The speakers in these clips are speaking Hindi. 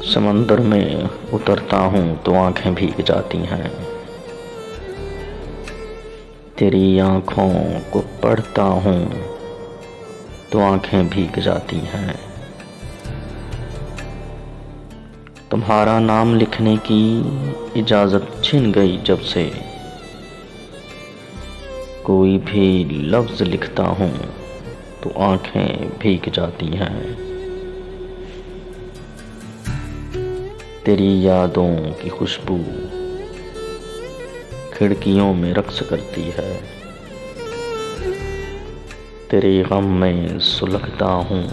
समंदर में उतरता हूँ तो आंखें भीग जाती हैं। तेरी आंखों को पढ़ता हूँ तो आंखें भीग जाती हैं। तुम्हारा नाम लिखने की इजाजत छिन गई जब से। कोई भी लफ्ज लिखता हूँ तो आंखें भीग जाती हैं। तेरी यादों की खुशबू खिड़कियों में रक्स करती है। तेरे गम में सुलगता हूँ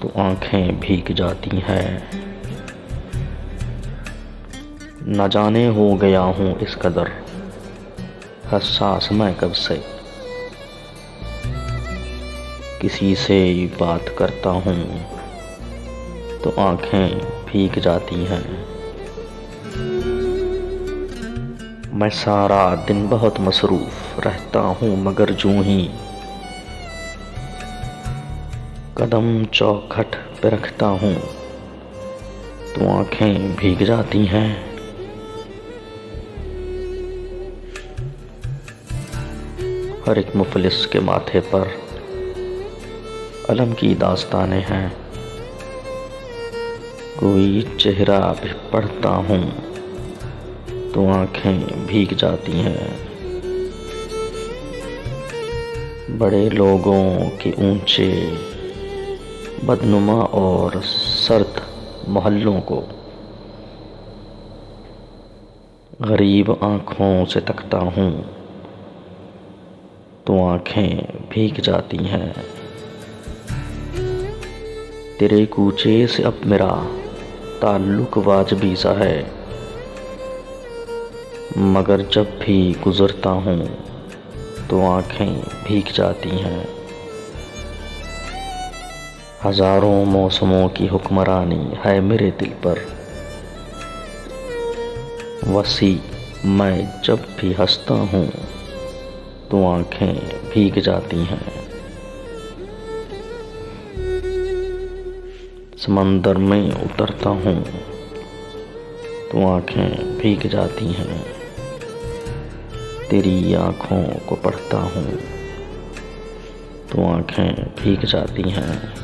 तो आंखें भीग जाती हैं। न जाने हो गया हूँ इस कदर हसास मैं कब से। किसी से बात करता हूँ तो आंखें भीग जाती हैं। मैं सारा दिन बहुत मसरूफ रहता हूँ मगर यूं ही कदम चौखट पे रखता हूँ तो आंखें भीग जाती हैं। हर एक मुफलिस के माथे पर अलम की दास्तानें हैं। कोई चेहरा भी पढ़ता हूँ तो आंखें भीग जाती हैं। बड़े लोगों के ऊंचे बदनुमा और सर्द मोहल्लों को गरीब आंखों से तकता हूँ तो आंखें भीग जाती हैं। तेरे कूचे से अब मेरा ताल्लुक वाजबी सा है मगर जब भी गुजरता हूँ तो आंखें भीग जाती हैं। हजारों मौसमों की हुक्मरानी है मेरे दिल पर। वसी मैं जब भी हंसता हूँ तो आंखें भीग जाती हैं। समंदर में उतरता हूँ तो आंखें भीग जाती हैं। तेरी आंखों को पढ़ता हूँ तो आंखें भीग जाती हैं।